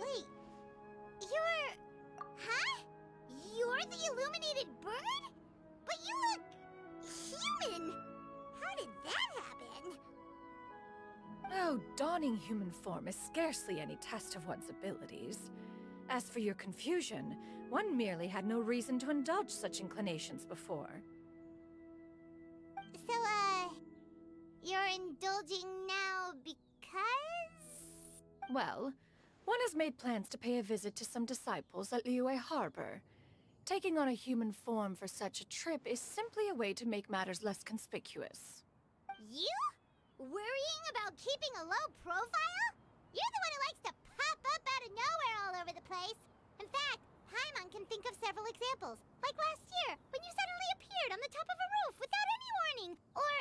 Wait, you're... Huh? You're the illuminated bird? But you look... human! How did that happen? Oh, donning human form is scarcely any test of one's abilities. As for your confusion, one merely had no reason to indulge such inclinations before. So, you're indulging now because? Well, one has made plans to pay a visit to some disciples at Liyue Harbor. Taking on a human form for such a trip is simply a way to make matters less conspicuous. You? Worrying about keeping a low profile? You're the one who likes to pop up out of nowhere all over the place. In fact, Paimon can think of several examples. Like last year, when you suddenly appeared on the top of a roof without any warning. Or...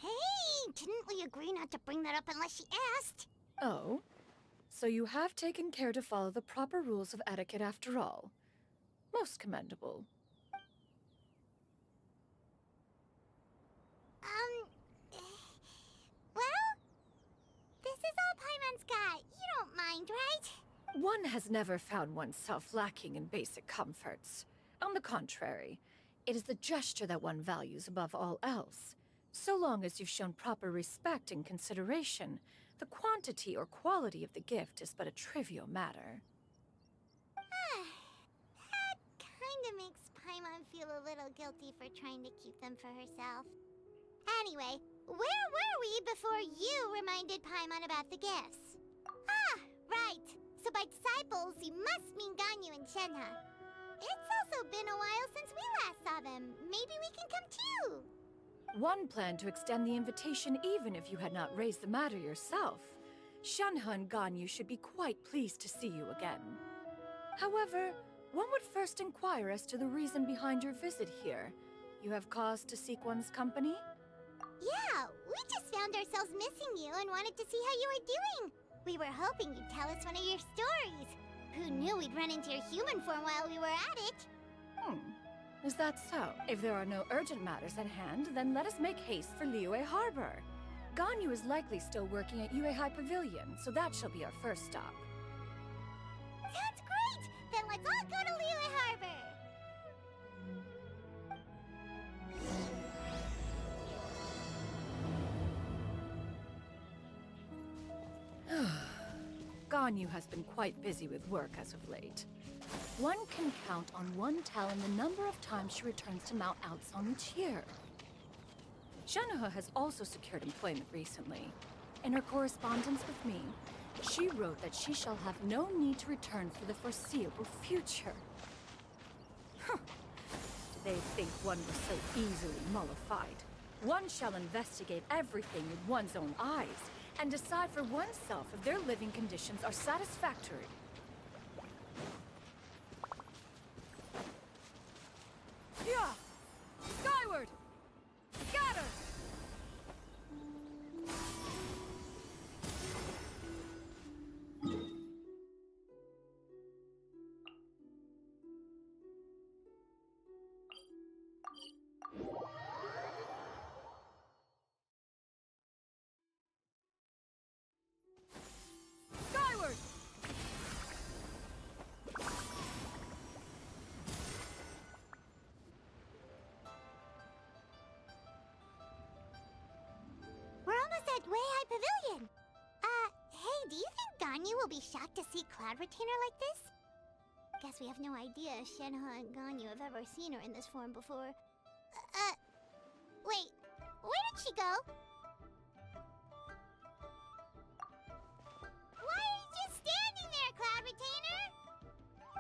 Hey, didn't we agree not to bring that up unless she asked? Oh? So you have taken care to follow the proper rules of etiquette after all. Most commendable. Well, this is all Paimon's got. You don't mind, right? One has never found oneself lacking in basic comforts. On the contrary, it is the gesture that one values above all else. So long as you've shown proper respect and consideration, the quantity or quality of the gift is but a trivial matter. That kinda makes Paimon feel a little guilty for trying to keep them for herself. Anyway, where were we before you reminded Paimon about the gifts? Ah, right. So by disciples, you must mean Ganyu and Shenhe. It's also been a while since we last saw them. Maybe we can come too. One planned to extend the invitation even if you had not raised the matter yourself. Shenhe and Ganyu should be quite pleased to see you again. However, one would first inquire as to the reason behind your visit here. You have cause to seek one's company? Yeah, we just found ourselves missing you and wanted to see how you were doing. We were hoping you'd tell us one of your stories. Who knew we'd run into your human form while we were at it? Is that so? If there are no urgent matters at hand, then let us make haste for Liyue Harbor. Ganyu is likely still working at Yuehai Pavilion, so that shall be our first stop. Sounds great! Then let's all go to Liyue Harbor! Ganyu has been quite busy with work as of late. One can count on one talon the number of times she returns to Mount Outsong each year. Shenhe has also secured employment recently. In her correspondence with me, she wrote that she shall have no need to return for the foreseeable future. Huh. Do they think one was so easily mollified? One shall investigate everything with one's own eyes and decide for oneself if their living conditions are satisfactory. Yeah! Skyward! Scatter! Skyward! We're almost at Weihai Pavilion! Hey, do you think Ganyu will be shocked to see Cloud Retainer like this? Guess we have no idea if Shenhe and Ganyu have ever seen her in this form before. Wait, where did she go? Why are you just standing there, Cloud Retainer?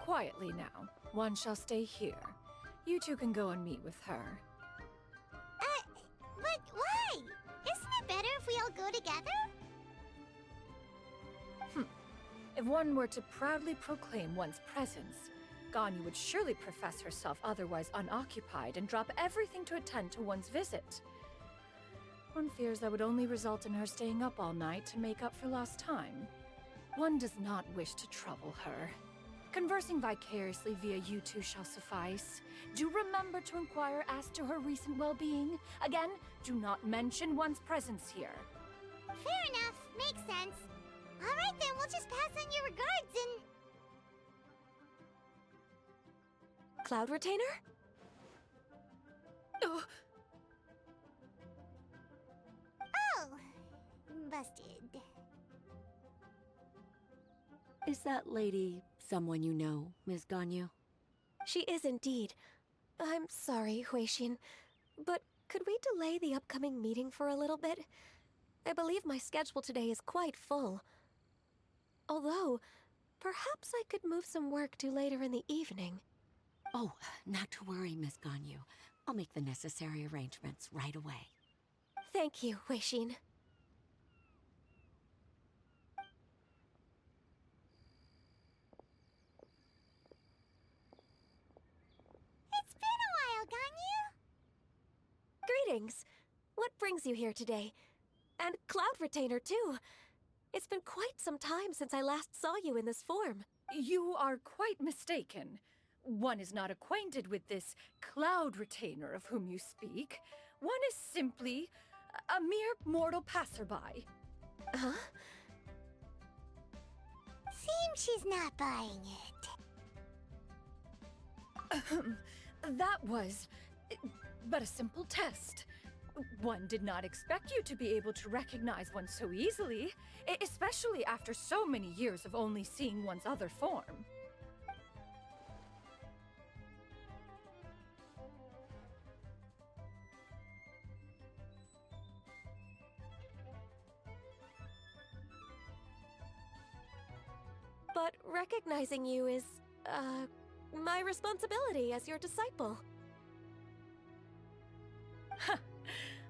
Quietly now. One shall stay here. You two can go and meet with her. But why? Isn't it better if we all go together? If one were to proudly proclaim one's presence, Ganyu would surely profess herself otherwise unoccupied and drop everything to attend to one's visit. One fears that would only result in her staying up all night to make up for lost time. One does not wish to trouble her. Conversing vicariously via you two shall suffice. Do remember to inquire as to her recent well-being. Again, do not mention one's presence here. Fair enough. Makes sense. All right, then. We'll just pass on your regards and... Cloud Retainer? Oh, Oh. Busted. Is that lady someone you know, Ms. Ganyu? She is indeed. I'm sorry, Xian, but could we delay the upcoming meeting for a little bit? I believe my schedule today is quite full. Although, perhaps I could move some work to later in the evening. Oh, not to worry, Ms. Ganyu. I'll make the necessary arrangements right away. Thank you, Xian. It's been a while, Ganyu. Greetings. What brings you here today? And Cloud Retainer, too. It's been quite some time since I last saw you in this form. you are quite mistaken. One is not acquainted with this Cloud Retainer of whom you speak. One is simply a mere mortal passerby. Huh? Seems she's not buying it. That was but a simple test. One did not expect you to be able to recognize one so easily, especially after so many years of only seeing one's other form. But recognizing you is, my responsibility as your disciple.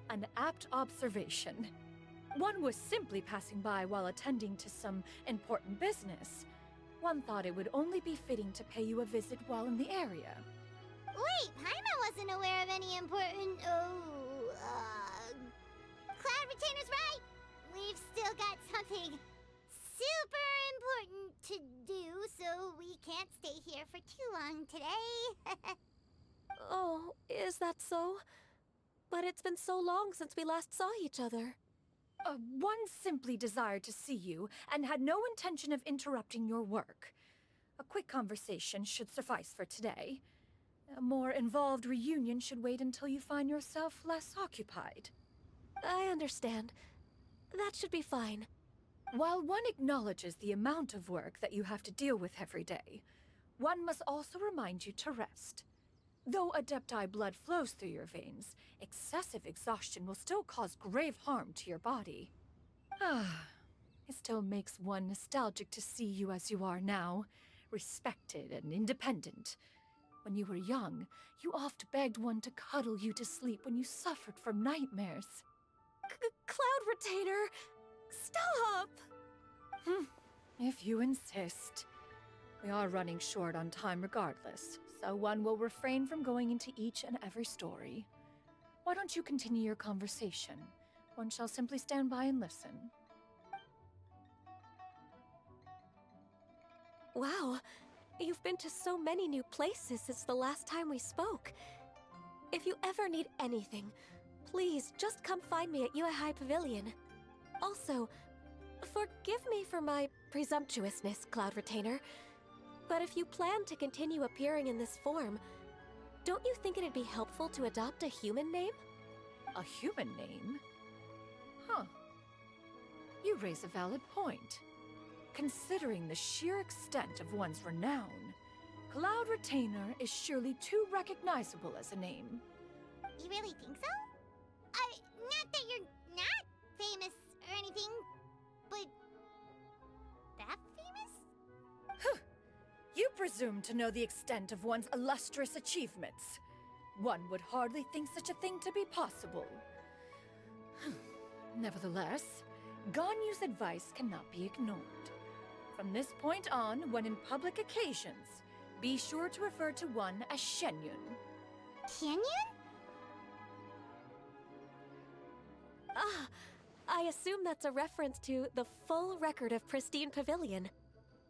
An apt observation. One was simply passing by while attending to some important business. One thought it would only be fitting to pay you a visit while in the area. Wait, Paimon wasn't aware of any important... Cloud Retainer's right! We've still got something super important to do, so we can't stay here for too long today. Oh, is that so? But it's been so long since we last saw each other. One simply desired to see you and had no intention of interrupting your work. A quick conversation should suffice for today. A more involved reunion should wait until you find yourself less occupied. I understand. That should be fine. While one acknowledges the amount of work that you have to deal with every day, one must also remind you to rest. Though Adepti blood flows through your veins, excessive exhaustion will still cause grave harm to your body. It still makes one nostalgic to see you as you are now, respected and independent. When you were young, you oft begged one to cuddle you to sleep when you suffered from nightmares. Cloud Retainer! Stop! If you insist. We are running short on time regardless, so one will refrain from going into each and every story. Why don't you continue your conversation? One shall simply stand by and listen. Wow, you've been to so many new places since the last time we spoke. If you ever need anything, please just come find me at Uehai Pavilion. Also, forgive me for my presumptuousness, Cloud Retainer, but if you plan to continue appearing in this form, don't you think it'd be helpful to adopt a human name? A human name? Huh. You raise a valid point. Considering the sheer extent of one's renown, Cloud Retainer is surely too recognizable as a name. You really think so? Not that you're not famous or anything, but... that famous? You presume to know the extent of one's illustrious achievements. One would hardly think such a thing to be possible. Nevertheless, Ganyu's advice cannot be ignored. From this point on, when in public occasions, be sure to refer to one as Xian Yun. Xian Yun? Ah, I assume that's a reference to the full record of Pristine Pavilion.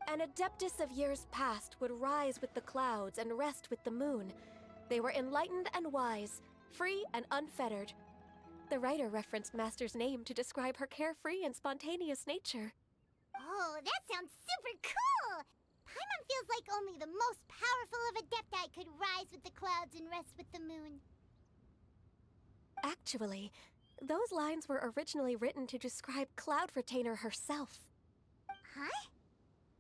An adeptus of years past would rise with the clouds and rest with the moon. They were enlightened and wise, free and unfettered. The writer referenced Master's name to describe her carefree and spontaneous nature. Oh, that sounds super cool! Paimon feels like only the most powerful of Adepti could rise with the clouds and rest with the moon. Actually, those lines were originally written to describe Cloud Retainer herself. Huh?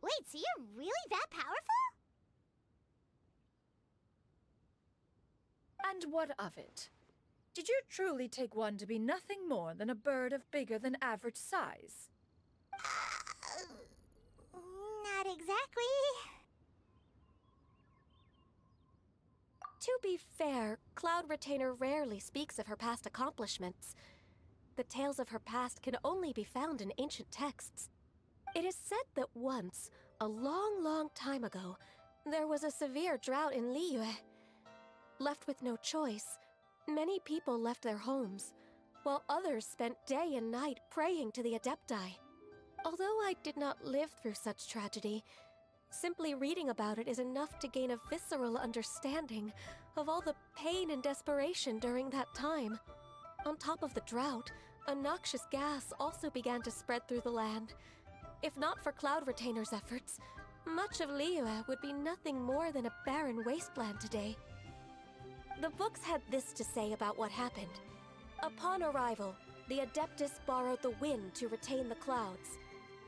Wait, so you're really that powerful? And what of it? Did you truly take one to be nothing more than a bird of bigger than average size? Not exactly. To be fair, Cloud Retainer rarely speaks of her past accomplishments. The tales of her past can only be found in ancient texts. It is said that once, a long, long time ago, there was a severe drought in Liyue. Left with no choice, many people left their homes, while others spent day and night praying to the Adepti. Although I did not live through such tragedy, simply reading about it is enough to gain a visceral understanding of all the pain and desperation during that time. On top of the drought, a noxious gas also began to spread through the land. If not for Cloud Retainer's efforts, much of Liyue would be nothing more than a barren wasteland today. The books had this to say about what happened. Upon arrival, the Adeptus borrowed the wind to retain the clouds.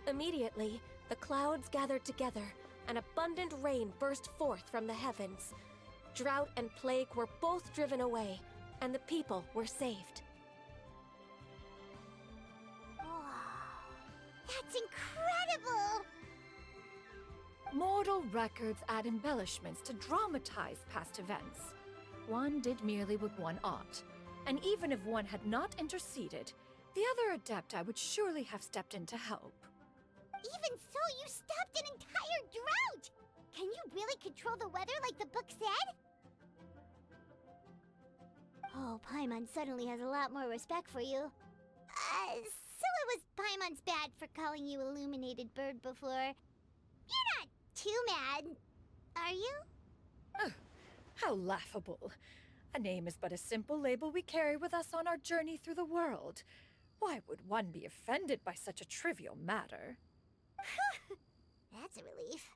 Immediately, the clouds gathered together, and abundant rain burst forth from the heavens. Drought and plague were both driven away, and the people were saved. That's incredible! Mortal records add embellishments to dramatize past events. One did merely what one ought, and even if one had not interceded, the other Adepti would surely have stepped in to help. Even so, you stopped an entire drought! Can you really control the weather like the book said? Oh, Paimon suddenly has a lot more respect for you. So it was Paimon's bad for calling you Illuminated Bird before. You're not too mad, are you? Ugh, how laughable. A name is but a simple label we carry with us on our journey through the world. Why would one be offended by such a trivial matter? That's a relief.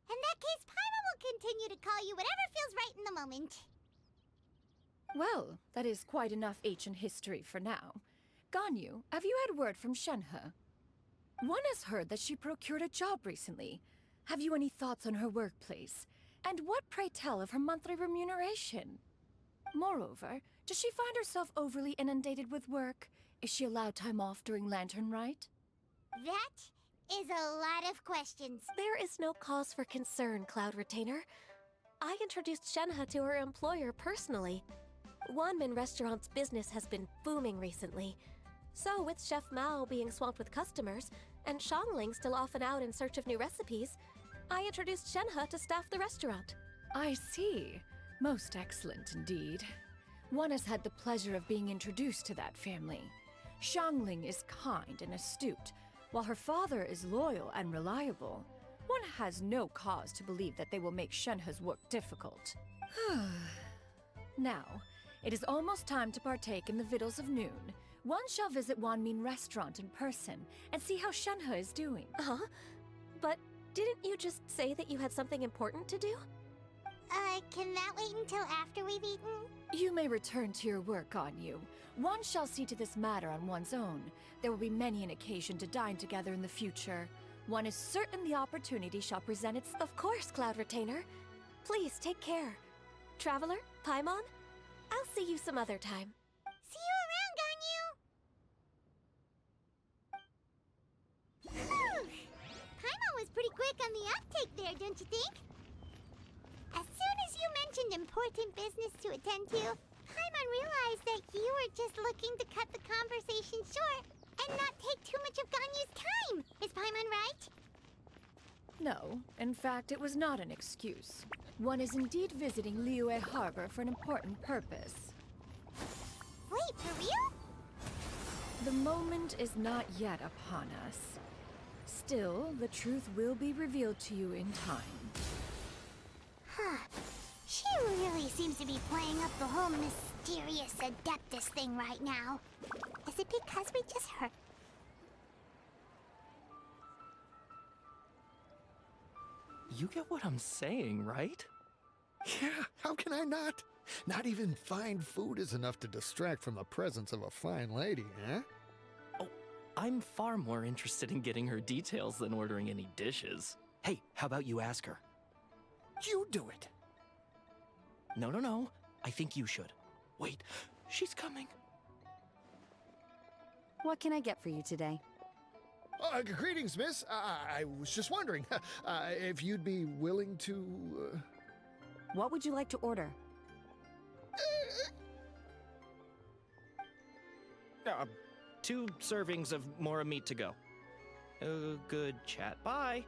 In that case, Paimon will continue to call you whatever feels right in the moment. Well, that is quite enough ancient history for now. Ganyu, have you had word from Shenhe? One has heard that she procured a job recently. Have you any thoughts on her workplace? And what, pray tell, of her monthly remuneration? Moreover, does she find herself overly inundated with work? Is she allowed time off during Lantern Rite? That is a lot of questions. There is no cause for concern, Cloud Retainer. I introduced Shenhe to her employer personally. Wanmin Restaurant's business has been booming recently. So, with Chef Mao being swamped with customers, and Xiangling still off and out in search of new recipes, I introduced Shenhe to staff the restaurant. I see. Most excellent indeed. One has had the pleasure of being introduced to that family. Xiangling is kind and astute, while her father is loyal and reliable. One has no cause to believe that they will make Shenhe's work difficult. Now, it is almost time to partake in the victuals of noon. One shall visit Wanmin Restaurant in person and see how Shenhe is doing. Huh? But didn't you just say that you had something important to do? Can that wait until after we've eaten? You may return to your work, Ganyu. One shall see to this matter on one's own. There will be many an occasion to dine together in the future. One is certain the opportunity shall present itself. Of course, Cloud Retainer. Please take care. Traveler, Paimon, I'll see you some other time. See you around, Ganyu! Whew! Paimon was pretty quick on the uptake there, don't you think? As soon as you mentioned important business to attend to, Paimon realized that you were just looking to cut the conversation short and not take too much of Ganyu's time. Is Paimon right? No, in fact, it was not an excuse. One is indeed visiting Liyue Harbor for an important purpose. Wait, for real? The moment is not yet upon us. Still, the truth will be revealed to you in time. Huh. She really seems to be playing up the whole mysterious Adeptus thing right now. Is it because we just heard? You get what I'm saying, right? Yeah, how can I not? Not even fine food is enough to distract from the presence of a fine lady, huh? Oh, I'm far more interested in getting her details than ordering any dishes. Hey, how about you ask her? You do it. No. I think you should. Wait, she's coming. What can I get for you today? Greetings, miss. I was just wondering if you'd be willing to... What would you like to order? 2 servings of more meat to go. Good chat. Bye.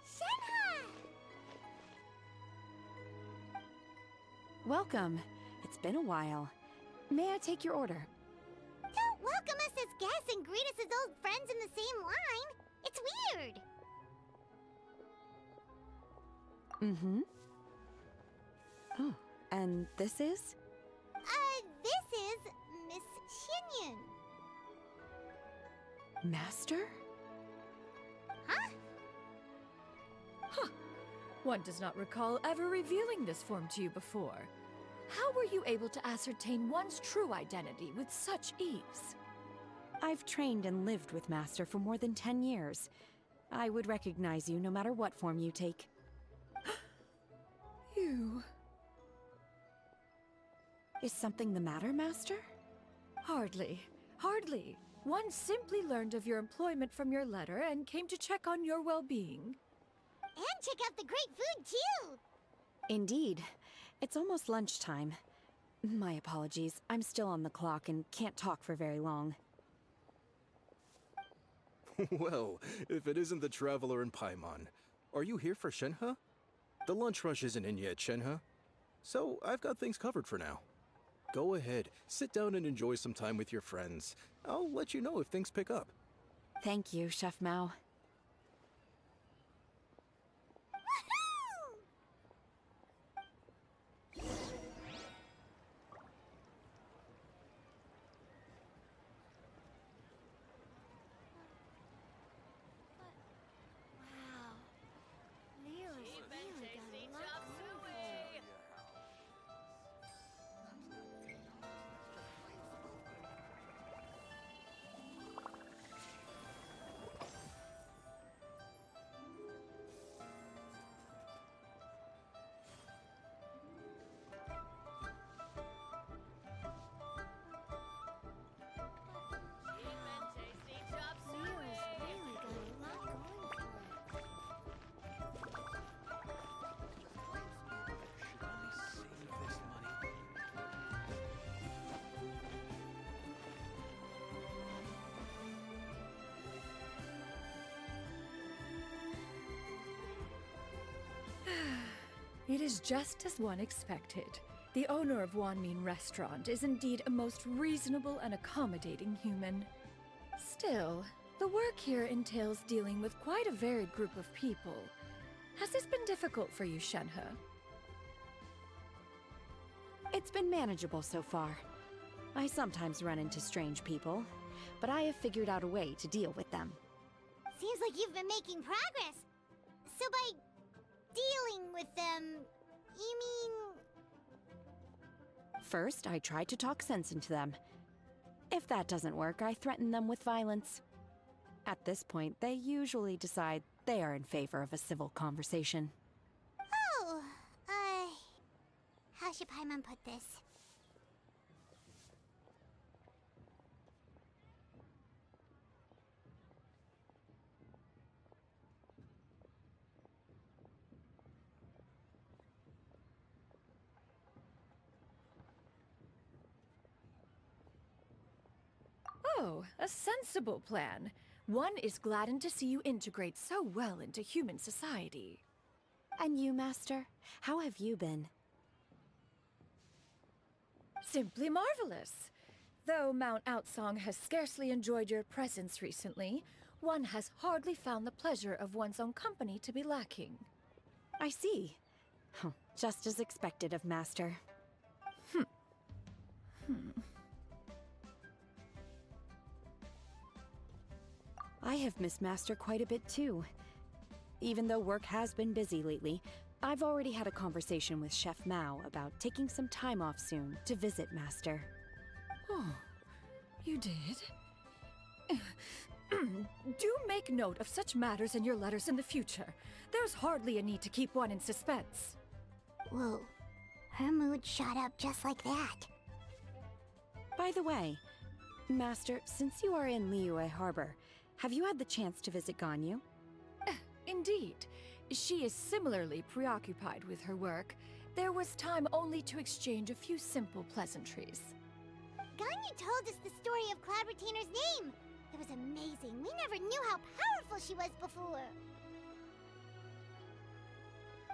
Shenhe! Welcome. It's been a while. May I take your order? Don't welcome us as guests and greet us as old friends in the same line. It's weird. Mm-hmm. Oh, and this is? This is Miss Xian Yun. Master? Huh? One does not recall ever revealing this form to you before. How were you able to ascertain one's true identity with such ease? I've trained and lived with Master for more than 10 years. I would recognize you no matter what form you take. You... Is something the matter, Master? Hardly. One simply learned of your employment from your letter and came to check on your well-being. And check out the great food, too! Indeed. It's almost lunchtime. My apologies. I'm still on the clock and can't talk for very long. Well, if it isn't the Traveler in Paimon, are you here for Shenhe? The lunch rush isn't in yet, Shenhe. So I've got things covered for now. Go ahead, sit down and enjoy some time with your friends. I'll let you know if things pick up. Thank you, Chef Mao. Wow. Leo's really got a lot going for her. It is just as one expected. The owner of Wanmin Restaurant is indeed a most reasonable and accommodating human. Still, the work here entails dealing with quite a varied group of people. Has this been difficult for you, Shenhe? It's been manageable so far. I sometimes run into strange people, but I have figured out a way to deal with them. Seems like you've been making progress. So by dealing with them, you mean... First, I try to talk sense into them. If that doesn't work, I threaten them with violence. At this point, they usually decide they are in favor of a civil conversation. Oh, how should Paimon put this? Oh, a sensible plan. One is gladdened to see you integrate so well into human society. And you, Master? How have you been? Simply marvelous. Though Mount Outsong has scarcely enjoyed your presence recently, one has hardly found the pleasure of one's own company to be lacking. I see. Oh, just as expected of Master. I have missed Master quite a bit too. Even though work has been busy lately, I've already had a conversation with Chef Mao about taking some time off soon to visit Master. Oh, you did? Do make note of such matters in your letters in the future. There's hardly a need to keep one in suspense. Whoa, her mood shot up just like that. By the way, Master, since you are in Liyue Harbor, have you had the chance to visit Ganyu? Indeed. She is similarly preoccupied with her work. There was time only to exchange a few simple pleasantries. Ganyu told us the story of Cloud Retainer's name. It was amazing. We never knew how powerful she was before.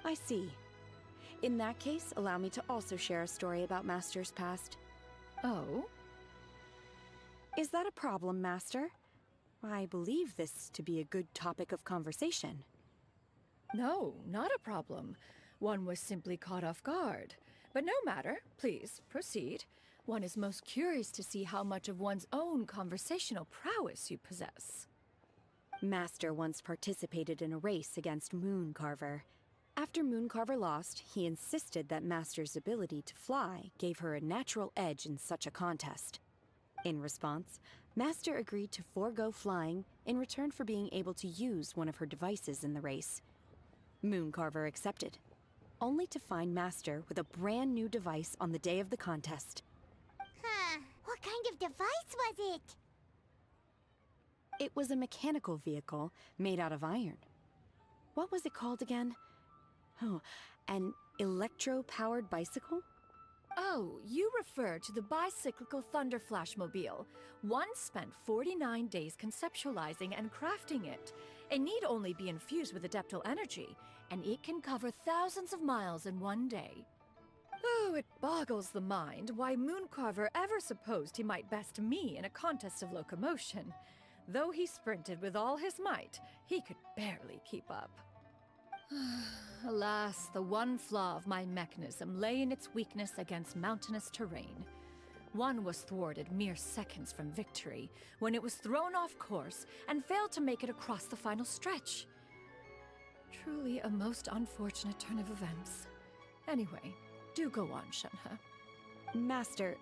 I see. In that case, allow me to also share a story about Master's past. Oh? Is that a problem, Master? I believe this to be a good topic of conversation. No, not a problem. One was simply caught off guard. But no matter. Please, proceed. One is most curious to see how much of one's own conversational prowess you possess. Master once participated in a race against Mooncarver. After Mooncarver lost, he insisted that Master's ability to fly gave her a natural edge in such a contest. In response, Master agreed to forego flying in return for being able to use one of her devices in the race. Mooncarver accepted, only to find Master with a brand new device on the day of the contest. Huh, what kind of device was it? It was a mechanical vehicle made out of iron. What was it called again? Oh, an electro-powered bicycle? Oh, you refer to the bicyclical Thunder Flashmobile. One spent 49 days conceptualizing and crafting it. It need only be infused with adeptal energy, and it can cover thousands of miles in one day. Oh, it boggles the mind why Mooncarver ever supposed he might best me in a contest of locomotion. Though he sprinted with all his might, he could barely keep up. Alas, the one flaw of my mechanism lay in its weakness against mountainous terrain. One was thwarted mere seconds from victory, when it was thrown off course and failed to make it across the final stretch. Truly a most unfortunate turn of events. Anyway, do go on, Shenhe. Master,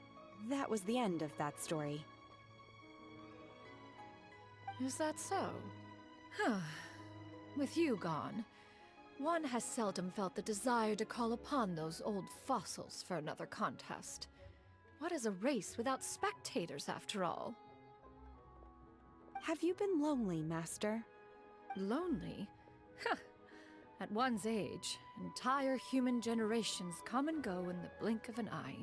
that was the end of that story. Is that so? Huh. With you gone, one has seldom felt the desire to call upon those old fossils for another contest. What is a race without spectators, after all? Have you been lonely, Master? Lonely? Huh. At one's age, entire human generations come and go in the blink of an eye.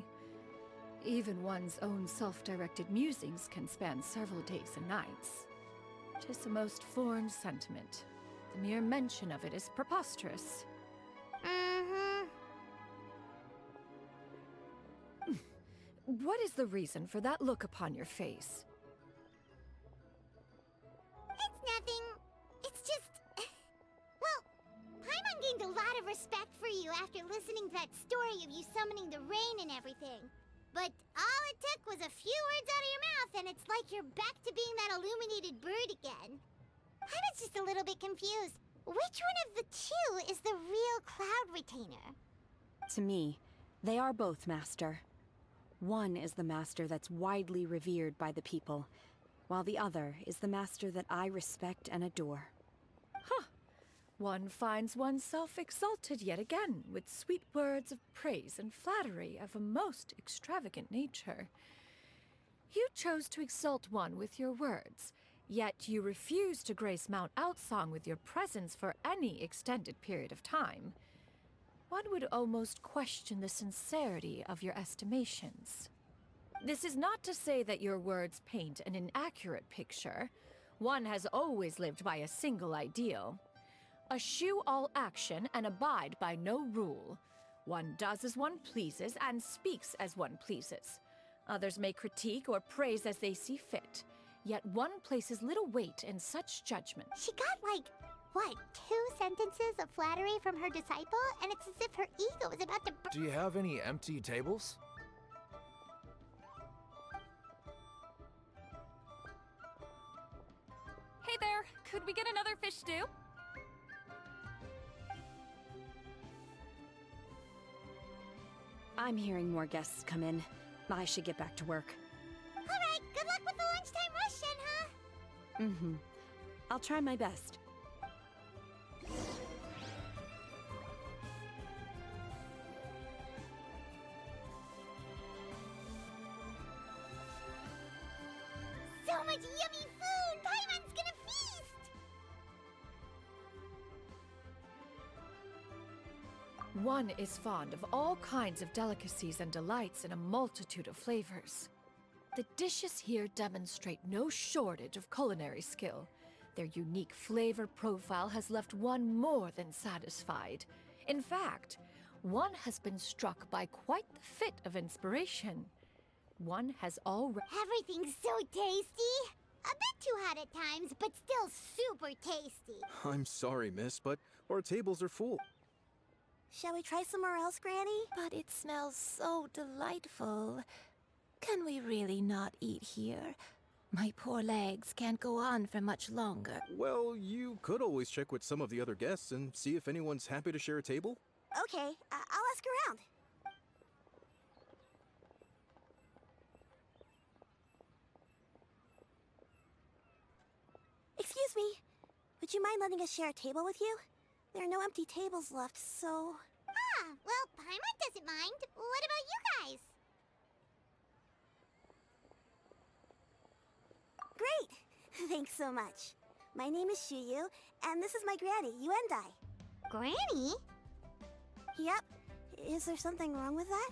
Even one's own self-directed musings can span several days and nights. 'Tis a most foreign sentiment. The mere mention of it is preposterous. Mm-hmm. What is the reason for that look upon your face? It's nothing. It's just... Well, Paimon gained a lot of respect for you after listening to that story of you summoning the rain and everything. But all it took was a few words out of your mouth and it's like you're back to being that illuminated bird again. I was just a little bit confused. Which one of the two is the real Cloud Retainer? To me, they are both, Master. One is the Master that's widely revered by the people, while the other is the Master that I respect and adore. Huh. One finds oneself exalted yet again with sweet words of praise and flattery of a most extravagant nature. You chose to exalt one with your words, yet you refuse to grace Mount Outsong with your presence for any extended period of time. One would almost question the sincerity of your estimations. This is not to say that your words paint an inaccurate picture. One has always lived by a single ideal. Eschew all action and abide by no rule. One does as one pleases and speaks as one pleases. Others may critique or praise as they see fit. Yet one places little weight in such judgment. She got like, what, 2 sentences of flattery from her disciple? And it's as if her ego was about to Do you have any empty tables? Hey there, could we get another fish stew? I'm hearing more guests come in. I should get back to work. All right, good luck with the lunchtime rush, Shenhe. Mm-hmm. I'll try my best. So much yummy food! Paimon's gonna feast! One is fond of all kinds of delicacies and delights in a multitude of flavors. The dishes here demonstrate no shortage of culinary skill. Their unique flavor profile has left one more than satisfied. In fact, one has been struck by quite the fit of inspiration. One has already... Everything's so tasty! A bit too hot at times, but still super tasty. I'm sorry, miss, but our tables are full. Shall we try somewhere else, Granny? But it smells so delightful. Can we really not eat here? My poor legs can't go on for much longer. Well, you could always check with some of the other guests and see if anyone's happy to share a table. Okay, I'll ask around. Excuse me. Would you mind letting us share a table with you? There are no empty tables left, so... Ah, well, Paimon doesn't mind. What about you guys? Great! Thanks so much. My name is Xian, and this is my granny, Yuendai. Granny? Yep. Is there something wrong with that?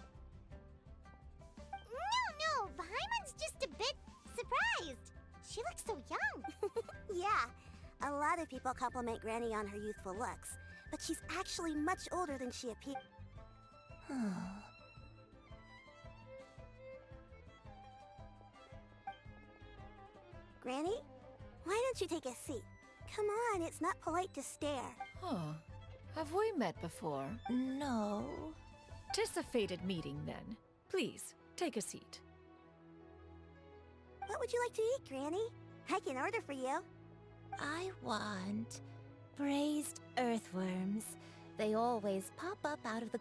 No, Paimon's just a bit surprised. She looks so young. Yeah, a lot of people compliment Granny on her youthful looks, but she's actually much older than she appears. Granny, why don't you take a seat? Come on, it's not polite to stare. Huh. Have we met before? No. 'Tis a fated meeting, then. Please, take a seat. What would you like to eat, Granny? I can order for you. I want braised earthworms. They always pop up out of the...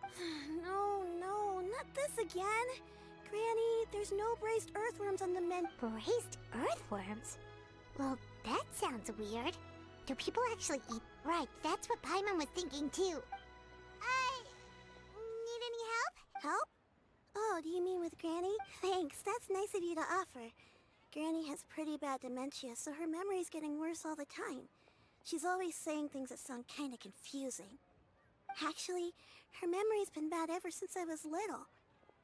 No, not this again. Granny, there's no braised earthworms on the menu. Braised earthworms? Well, that sounds weird. Do people actually eat? Right, that's what Paimon was thinking too. Need any help? Help? Oh, do you mean with Granny? Thanks, that's nice of you to offer. Granny has pretty bad dementia, so her memory's getting worse all the time. She's always saying things that sound kinda confusing. Actually, her memory's been bad ever since I was little.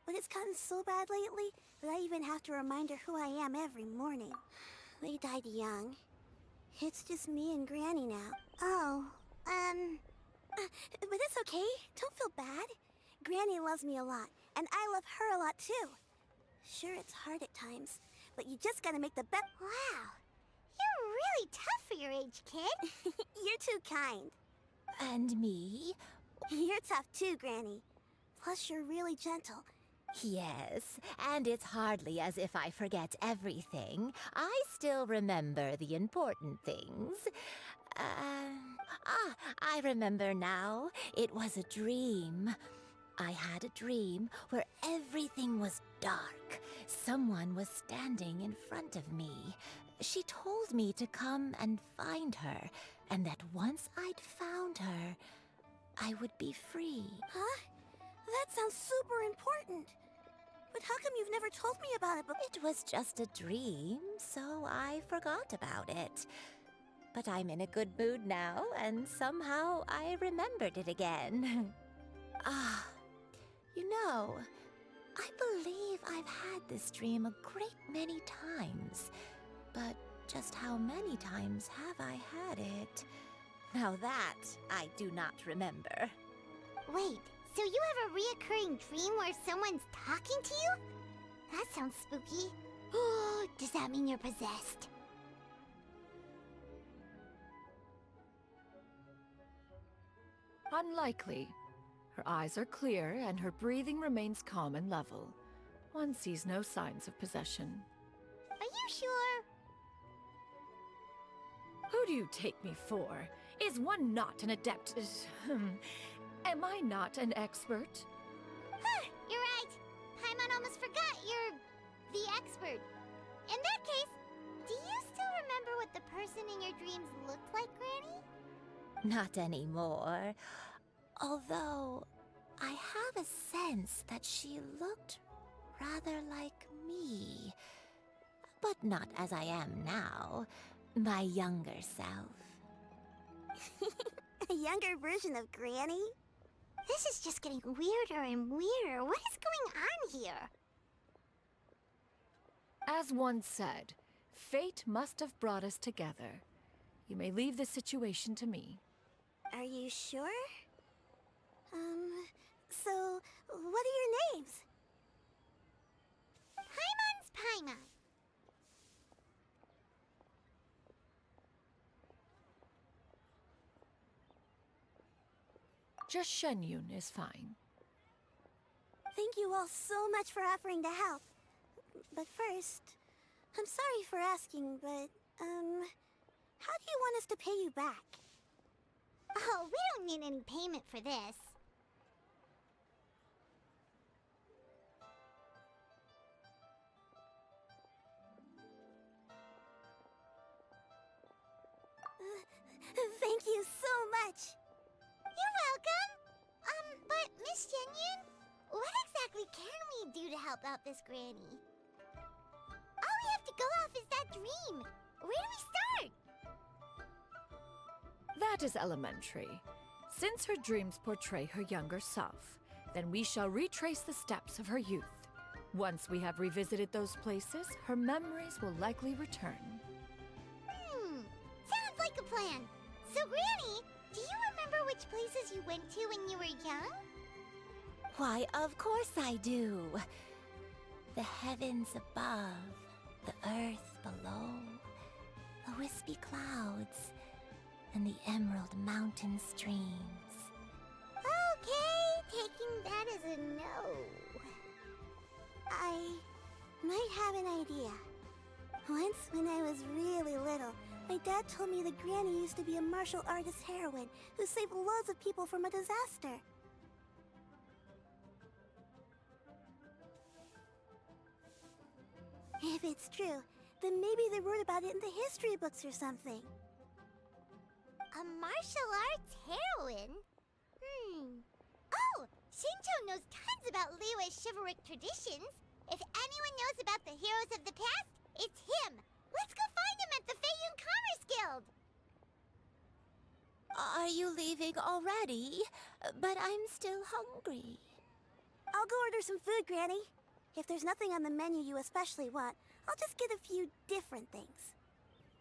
But it's gotten so bad lately that I even have to remind her who I am every morning. They died young. It's just me and Granny now. Oh, but it's okay. Don't feel bad. Granny loves me a lot, and I love her a lot too. Sure, it's hard at times, but you just gotta make the best. Wow. You're really tough for your age, kid. You're too kind. And me? You're tough too, Granny. Plus, you're really gentle. Yes, and it's hardly as if I forget everything. I still remember the important things. I remember now. It was a dream. I had a dream where everything was dark. Someone was standing in front of me. She told me to come and find her, and that once I'd found her, I would be free. Huh? That sounds super important. But how come you've never told me about it before? It was just a dream, so I forgot about it. But I'm in a good mood now, and somehow I remembered it again. You know, I believe I've had this dream a great many times. But just how many times have I had it? Now that I do not remember. Wait, So you have a reoccurring dream where someone's talking to you? That sounds spooky. Oh, does that mean you're possessed? Unlikely. Her eyes are clear and her breathing remains calm and level. One sees no signs of possession. Are you sure? Who do you take me for? Is one not an adept? Am I not an expert? Huh, you're right. Paimon almost forgot you're the expert. In that case, do you still remember what the person in your dreams looked like, Granny? Not anymore. Although, I have a sense that she looked rather like me. But not as I am now. My younger self. A younger version of Granny? This is just getting weirder and weirder. What is going on here? As one said, fate must have brought us together. You may leave the situation to me. Are you sure? So, what are your names? Paimon's Paimon. Just Xian Yun is fine. Thank you all so much for offering to help. But first, I'm sorry for asking, but, how do you want us to pay you back? Oh, we don't need any payment for this. Thank you so much! You're welcome! But Miss Xian Yun, what exactly can we do to help out this granny? All we have to go off is that dream. Where do we start? That is elementary. Since her dreams portray her younger self, then we shall retrace the steps of her youth. Once we have revisited those places, her memories will likely return. Sounds like a plan. So, Granny, do you remember which places you went to when you were young? Why, of course I do. The heavens above, the earth below, the wispy clouds, and the emerald mountain streams. Okay, taking that as a no. I might have an idea. Once, when I was really little, my dad told me that Granny used to be a martial artist heroine who saved loads of people from a disaster. If it's true, then maybe they wrote about it in the history books or something. A martial arts heroine? Oh, Shinjo knows tons about Liyue's chivalric traditions. If anyone knows about the heroes of the past, it's him. Let's go find him at the Feiyun Commerce Guild. Are you leaving already? But I'm still hungry. I'll go order some food, Granny. If there's nothing on the menu you especially want, I'll just get a few different things.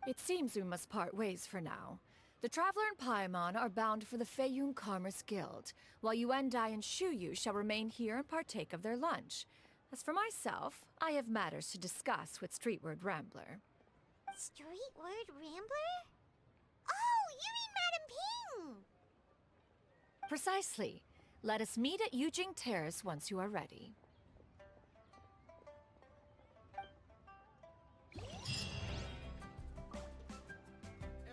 It seems we must part ways for now. The Traveler and Paimon are bound for the Feiyun Commerce Guild, while Yuendai and Shuyu shall remain here and partake of their lunch. As for myself, I have matters to discuss with Streetward Rambler. Streetward Rambler? Oh, you mean Madam Ping! Precisely. Let us meet at Yujing Terrace once you are ready.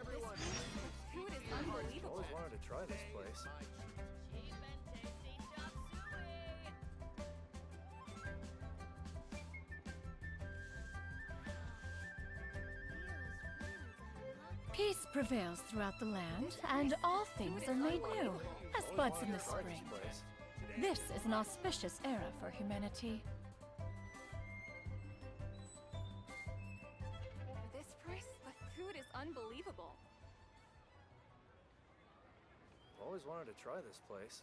Everyone, Food is unbelievable. Always wanted to try this place. Peace prevails throughout the land, and all things are made new, as buds in the spring. This is an auspicious era for humanity. For this price, the food is unbelievable. Always wanted to try this place.